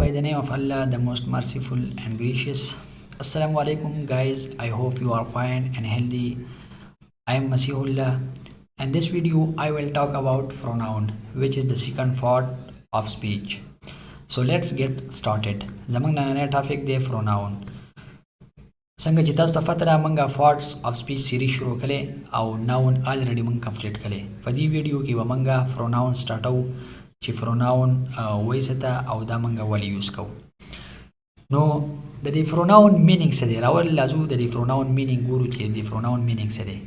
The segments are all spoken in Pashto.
by the name of Allah, the most merciful and gracious. Assalamu alaikum, guys. I hope you are fine and healthy. I am Masihullah. In this video, I will talk about pronoun, which is the second part of speech. So let's get started. زمنګ نن ټاپک دی pronoun. څنګه چې تاسو ته پته را منګه parts of speech series شروع کړي او noun already من کمپلیټ کړي. په دې ویډیو کې به منګه pronoun سٹارټو چې pronoun وایسته او دا منګه ولې یوز کوو. نو د دې pronoun meaning څه دی؟ راول لازم د دې pronoun meaning ګورو چې د pronoun meaning څه دی.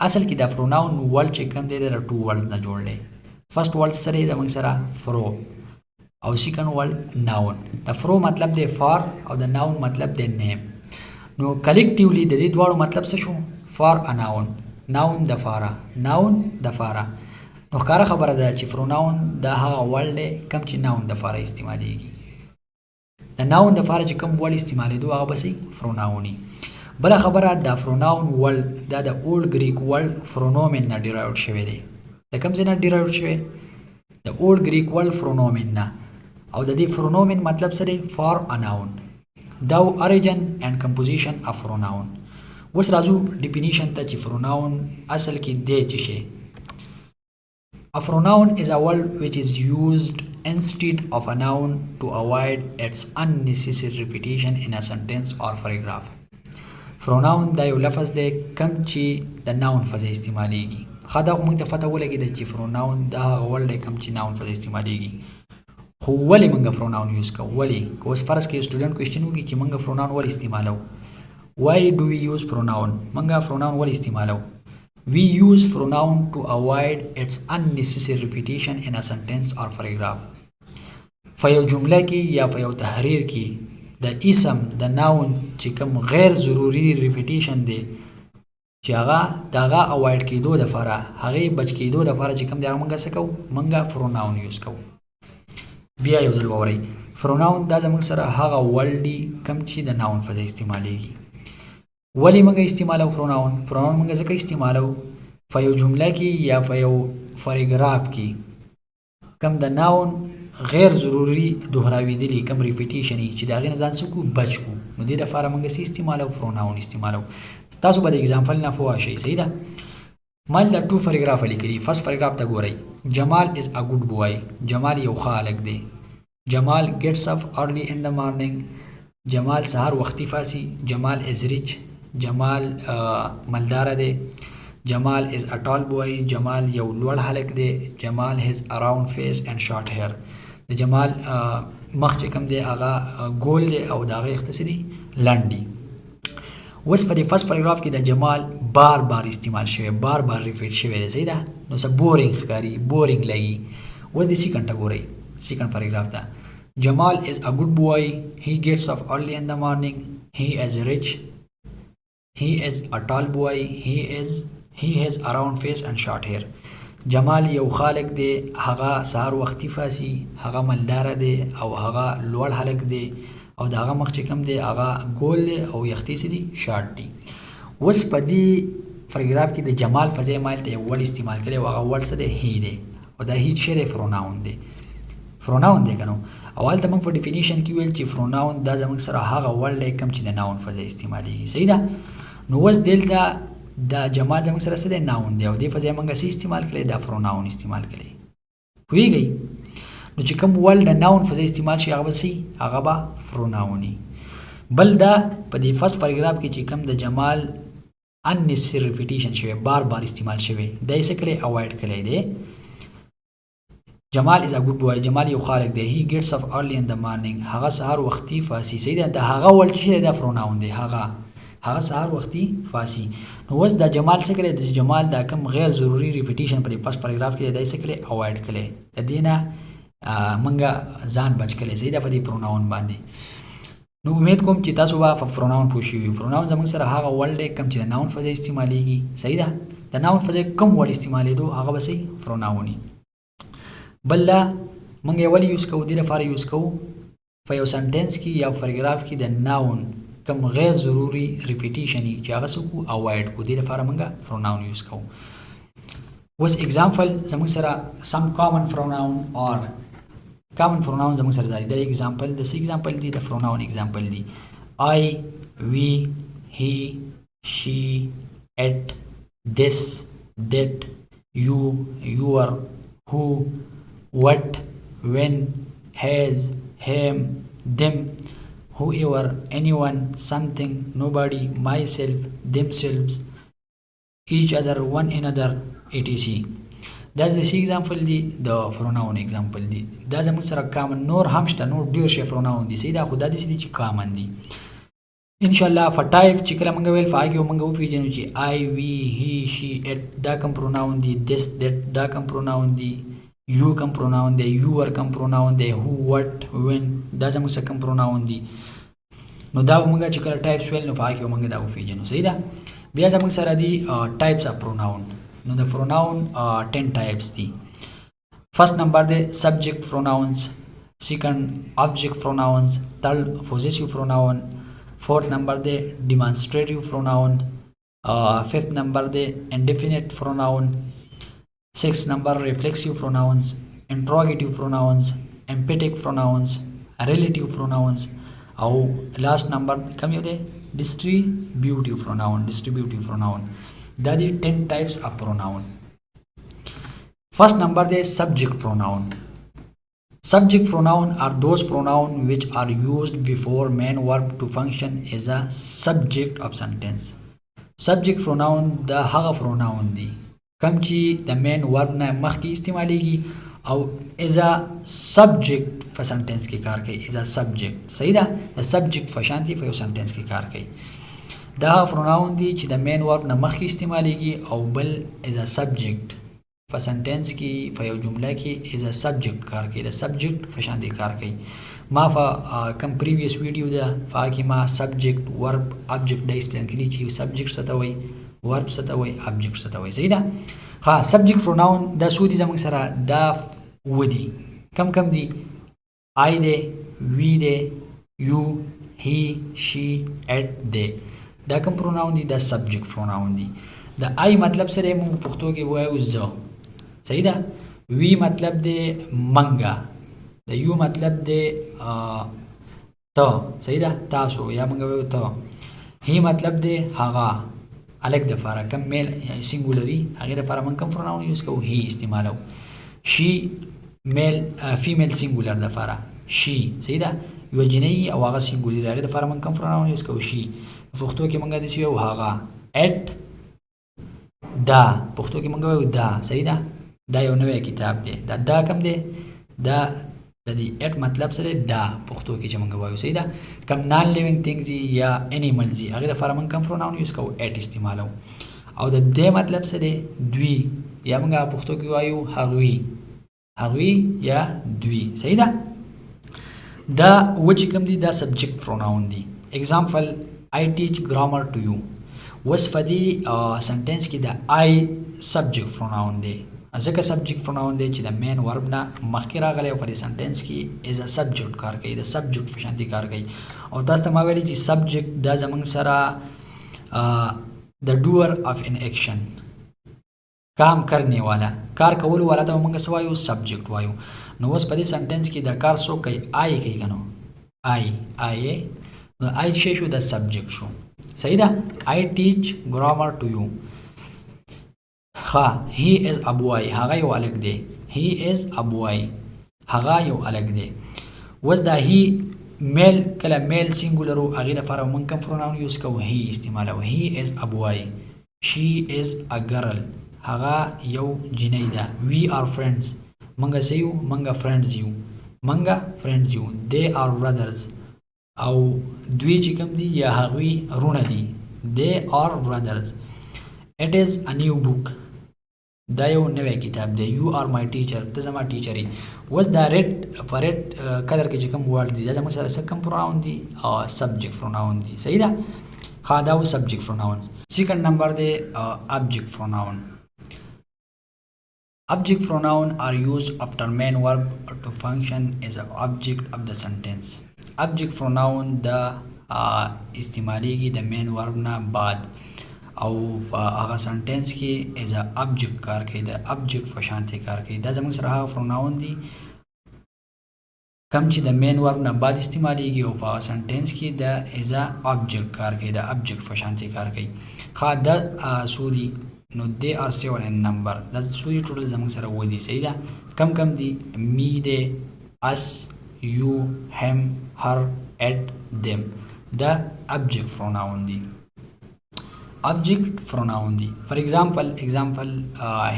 اصل کې دا pronoun word چې کوم دی د two word نه جوړ دی. first word سره زموږ سره fro او second word noun. د fro مطلب دی for او د noun مطلب دی name. نو collectively د دې دواړو مطلب څه شو؟ for a noun. noun د فاره. noun د فاره. نو ښکاره خبره ده چې pronoun د هغه word دی کوم چې noun د فاره استعمالیږي. د noun د فاره چې کوم word استعمالیدو هغه به pronoun وي. بله خبره دا pronoun word دا د old Greek word pronomen نه derived شوی دی. د کوم ځای نه derived شوی؟ د old Greek word pronomen نه. او د دې pronomen مطلب څه دی؟ for a noun. دا origin and composition of pronoun. اوس راځو definition ته چې pronoun اصل کې دی څه شی. A pronoun is a word which is used instead of a noun to avoid its unnecessary repetition in a sentence or paragraph. pronoun دا یو لفظ دی کم چې د noun په ځای استعمالیږي. ښه دا خو موږ ته پته ولګېده چې pronoun دا هغه word دی کم چې noun په ځای استعمالیږي. خو ولې موږ pronoun یوز کوو؟ ولې؟ که اوس فرض کې یو سټوډنټ کوېشن وکړي چې موږ pronoun ولې استعمالوو؟ Why do we use pronoun؟ موږ pronoun ولې استعمالوو؟ We use pronoun to avoid its unnecessary repetition in a sentence or paragraph. په یو جمله کې یا په یو تحریر کې د اسم د noun چې کوم غیر ضروري repetition دی چې هغه د هغه اوایډ کېدو دپاره هغې بچ کېدو دپاره چې کوم دی هغه موږ څه کوو؟ موږ pronoun یوز کوو. بیا یو ځل وورئ. pronoun دا زموږ سره هغه word دی کوم چې د noun په ځای استعمالیږي. ولی موږ استعمالو pronoun موږ ځکه استعمالو په یو جمله کې یا په یو paragraph کې کم د noun غیر ضروري دوهراویدلي کم ریپیټیشن چې د هغې نه ځان څه کړو؟ بچ کړو. نو دې دپاره موږ څه استعمالو؟ pronoun استعمالو. تاسو به د اگزامپل نه پوه شئ. صحیح ده؟ ما دلته ټو paragraph لیکلي. فرست paragraph ته ګورئ. جمال is a good boy. جمال یو ښه هلک دی. جمال gets up early in the morning. جمال سهار وختي فاسي. جمال is rich. جمال مالدار دی. جمال is a tall boy. جمال یو لوړ هلک دی. جمال has a round face and short hair. د جمال مخ چې کوم دی هغه ګول دی او د هغې ویښته څه دي؟ لنډ دي. اوس په دې فرست paragraph کې د جمال بار بار استعمال شوی، بار بار ریپیټ شوی دی. صحیح ده؟ نو څه بورینګ ښکاري، بورینګ لګي. اوس د سیکنډ ته ګورئ. سیکنډ paragraph ته جمال is a good boy. He gets up early in the morning. He is rich. He is a tall boy. He has a round face and short hair. جمال یو خالق دی، هغه سهار وختي فاسي، هغه مالداره دی او هغه لوړ هلک دی او د هغه مخ چې کوم دی هغه ګول دی او یختې څه دي؟ شارټ دي. اوس په دې paragraph کې د جمال په ځای ما هلته یو word استعمال کړی او هغه word څه دی؟ he دی. او دا he څه دی؟ pronoun دی. pronoun دی که نو؟ او هلته موږ په ډیفینیشن کې ویل چې pronoun دا زموږ سره هغه word دی کوم چې د noun په ځای استعمالیږي. صحیح ده؟ نو اوس دلته دا جمال زموږ سره څه دی؟ noun دی او دې په ځای موږ څه استعمال کړی؟ دا pronoun استعمال کړی. پوهېږئ؟ نو چې کوم word د noun په ځای استعمال شي هغه به څه هغه به pronoun وي. بل دا په دې فرست paragraph کې چې کوم د جمال unnecessary repetition شوی، بار بار استعمال شوی، دا یې څه کړی؟ اوایډ کړی دی. جمال is a good boy. جمال یو خالق دی. he gets up early in the morning. هغه سهار وختي فاسي. صحیح ده؟ د هغه word چې دی دا pronoun دی. هغه سهار وختي فاسي. نو اوس دا جمال څه کړی؟ د جمال دا کوم غیر ضروري ریپیټیشن په دې فرست paragraph کې دی څه کړی؟ اوایډ کړی. د دې نه موږ ځان بچ کړی. صحیح ده؟ په دې pronoun باندې. نو امید کوم چې تاسو به په pronoun پوه شوي. pronoun زموږ سره هغه word دی کوم چې د noun په ځای استعمالیږي. صحیح ده؟ د noun په ځای کوم word استعمالېدو هغه به څه؟ pronoun وي. بل دا موږ یې ولې یوز کوو؟ دې لپاره یوز کوو په یو سنټینس کې یا paragraph کې د noun کوم غیر ضروري ریپیټیشن چې هغه څه کو اوایډ کو. دې لپاره موږ pronoun یوز کوو. اوس example زموږ سره some common pronoun or common pronoun زموږ سره دی. دا example د څه example دی؟ د pronoun example دی. I, we, he, she, it, this, that, you, your, who, what, when, has, him, them, whoever, anyone, something, nobody, myself, themselves, each other, one another, etc. That's the example دی د pronoun example دی. دا زموږ سره common نور هم شته، نور ډېر شي pronoun دي صحیح ده، خو دا داسې دي چې common دي. ان شاء الله فټایف چې کله موږ ویل فاګي موږ وپېژنو چې I, we, he, she, it دا کوم pronoun دي، this, that دا کوم pronoun دي، you کوم pronoun دی، your کوم pronoun دی، who, what, when دا زموږ سره کوم pronoun دي. نو دا موږ چې کله ټایپس ویل نو فاګي موږ دا وپېژنو صحیح ده. بیا زموږ سره دي types of pronoun. نو د pronoun 10 types دي. First number the subject pronouns, second object pronouns, third possessive pronoun, fourth number the demonstrative pronoun, fifth number the indefinite pronoun, sixth number reflexive pronouns, interrogative pronouns, emphatic pronouns, relative pronouns, or last number come here the distributive pronoun. That is 10 types of pronoun. First number the subject pronoun. Subject pronoun are those pronoun which are used before main verb to function as a subject of sentence. Subject pronoun the هغه pronoun دي کوم چې د main verb نه مخکې استعمالېږي او as a subject په sentence کې کار کوي. as a subject صحیح ده، د subject په شانتي په یو sentence کې کار کوي. دا pronoun دي چې د main verb نه مخکې استعمالېږي او بل as a subject په سنټنس کې په یو جمله کې از ا سبجیکټ کار کوي، د سبجیکټ په شان دی کار کوي. ما په کوم پریویس ویډیو ده فاکې ما سبجیکټ ورب ابجیکټ د ایکسپلین کړي چې سبجیکټ څه ته وایي، ورب څه ته وایي، ابجیکټ څه ته وایي صحیح ده. ها سبجیکټ پروناون دا څو دي زموږ سره؟ دا ودي. کم دي؟ آی دی، وی دی، یو، هی، شي، اټ دی. دا کوم پروناون دي؟ دا سبجیکټ پروناون دي. د آی مطلب سره موږ پښتو کې وایو زه صحیح ده. وی مطلب دی منګه، د یو مطلب دی ته صحیح ده، تاسو یا موږ وایو ته. هی مطلب دی هغه الګ د فاره کم میل سینګولري هغه د فاره موږ کوم پروناون یوز کوو؟ هی استعمالو. شي میل فیمیل سینګولر د فاره شي صحیح ده، یو جنۍ او هغه سینګولري هغه د فاره موږ کوم پروناون یوز کوو؟ شي. پښتو کې موږ داسې وایو هغه. اټ دا پښتو کې موږ وایو دا صحیح ده. دا یو نوی کتاب دی. دا کم دی؟ دا د دې اټ مطلب سره دا پښتو کې چې موږ وایو صحیح ده. کم نان لیوینګ تھینګز یا انیملز هغه د فاره موږ کوم پروناون یوز کوو؟ اټ استعمالو. او د دې مطلب سره دوی یا موږ پښتو کې وایو هغوی یا دوی صحیح ده. دا وجه کم دی؟ دا سبجیکټ پروناون دی. اگزامپل I teach grammar to you. وس په دې سنټنس کې د I سبجیکټ پروناون دی، ځکه سبجیکټ پروناون دی چې د مین ورب نه مخکې راغلی او په دې سنټنس کې ایز ا سبجیکټ کار کوي، د سبجیکټ په شان کار کوي. او تاسو ته ما ویلي چې سبجیکټ دا زموږ سره د ډوور اف ان ایکشن کام کرنے والا کار کولو والا ته موږ څه وایو؟ سبجیکټ وایو. نو اوس په دې سنټنس کې دا کار څوک کوي؟ آی کوي که نو آی نو آی چې شو؟ د سبجیکټ شو صحیح ده. I teach grammar to you. ها he is a boy هغه یو الګ دی. he is a boy هغه یو الګ دی. وس دا he میل کله میل سینګولر او هغه لپاره موږ کوم پروناون یوز کوو؟ he استعمالو. he is a boy. she is a girl هغه یو جنۍ ده. we are friends موږ سيو موږ فرندز یو. they are brothers او دوی چې کوم دي یا هغوی رونه دي. they are brothers. it is a new book دا یو نوی کتاب دی. you are my teacher ته زما ټیچر یې. اوس دا ریډ په ریډ کلر کې چې کوم ورډ دي دا زموږ سره څه کوم پروناون دي؟ سبجیکټ پروناون دي صحیح ده. ها دا و سبجیکټ پروناون. سیکنډ نمبر دی ابجیکټ پروناون. Object pronoun are used after main verb to function as an object of the sentence. Object pronoun دا استعمالیږي د main verb نه بعد او هغه سنټنس کې as a object کار کوي، د object په شانتي کار کوي. دا زموږ سره هغه pronoun دي کم چې د مین ورب نه بعد استعمالیږي او په سنټنس کې د از ا object کار کوي د object په شانتي کار کوي خا د سودی نو they are 7 in number دا سودی ټوټل زموږ سره ودی صحیح ده کم دي me ده us you him her it them دا object pronoun دي object pronoun دي for example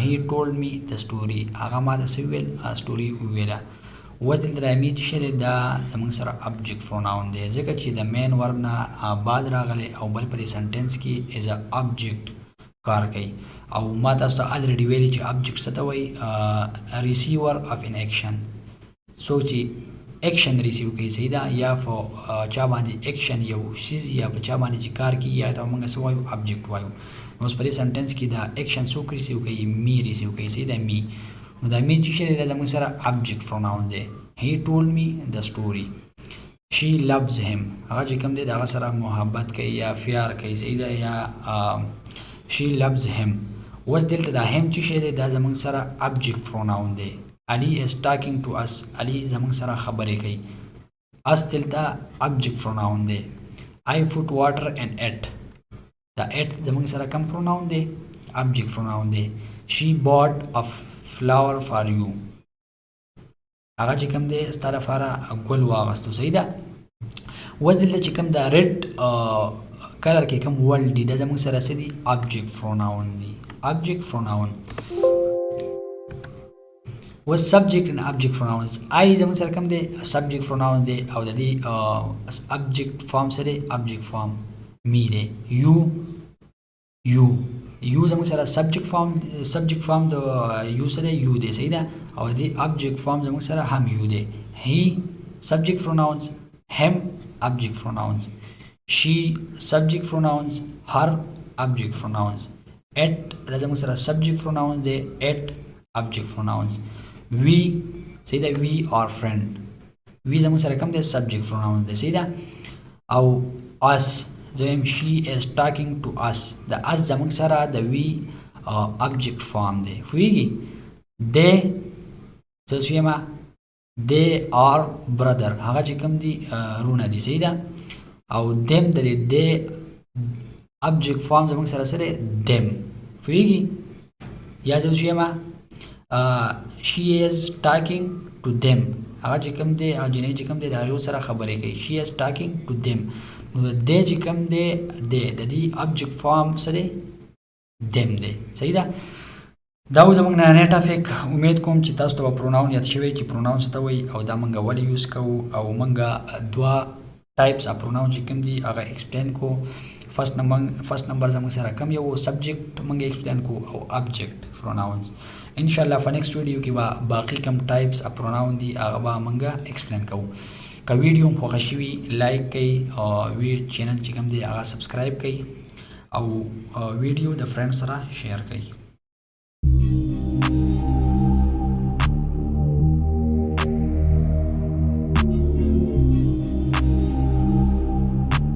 he told me the story هغه ما د سویل story ویله وزل رامی چې دا زموږ سره object pronoun دی ځکه چې د main verb نه بعد راغلی او بل پر سنټنس کې is a object کار کوي او ما تاسو ته already ویلي چې object څه ته وایي receiver of an action څوک چې action receive کوي صحیح ده یا په چا باندې action یو شیز یا په چا باندې چې کار کوي یا ته موږ څه وایو object وایو نو اوس په سنټنس کې دا action څوک receive کوي me receive کوي صحیح ده me نو دا me چې دی دا زموږ سره object pronoun دی he told me the story she loves him هغه چې کوم دی دا سره محبت کوي یا پیار کوي صحیح ده یا she loves him وس دلته دا هم چې دی دا زموږ سره object pronoun دی Ali is talking to us Ali زموږ سره خبرې کوي us دلته object pronoun دی I put water and it دا it زموږ سره کوم pronoun دی object pronoun دی she bought a flower for you هغه چې کوم دی ستاره لپاره ګل واغستو صحیح ده وس دلته چې کوم دا red کلر کې کوم ول دی دا زموږ سره څه دی object pronoun دی object pronoun was subject and object pronouns I زموږ سره کوم دی subject pronouns دی او د دې object form سره object form me دی you زموږ سره subject form د you سره you دی صحیح ده او د object form زموږ سره هم you دی he subject pronouns him object pronouns she subject pronouns her object pronouns it دا زموږ سره subject pronouns دی it object pronouns we صحیح ده we are friend we زموږ سره کوم دی subject pronouns دی صحیح ده او us زم she is talking to us د us زموږ سره د we object form دی فویږي they څه شویما they are brother هغه چې کوم دی رونه دی صحیح ده او them د they object form زموږ سره سره them فویږي یا څه شویما she is talking to them هغه چې کوم دی جنې چې کوم دی دا یو سره خبرې کوي she is talking to them نو د دې چې کوم دی د دې object form سره them دی صحیح ده دا زموږ نه ټاپک امید کوم چې تاسو ته pronoun یاد شوی چې pronoun څه ته وایي او دا موږ ولې یوز کوو او موږ دوا types of pronoun چې کوم دي هغه explain کو first number زموږ سره کوم یو subject موږ explain کو او object pronouns ان شاء الله په next ویډیو کې به باقي کوم types of pronoun دي هغه به موږ explain کوو که ویډیو مو خوښ شوي لایک کړئ او چینل چې کوم دی هغه سبسکرایب کړئ او ویډیو د فرند سره شیر کړئ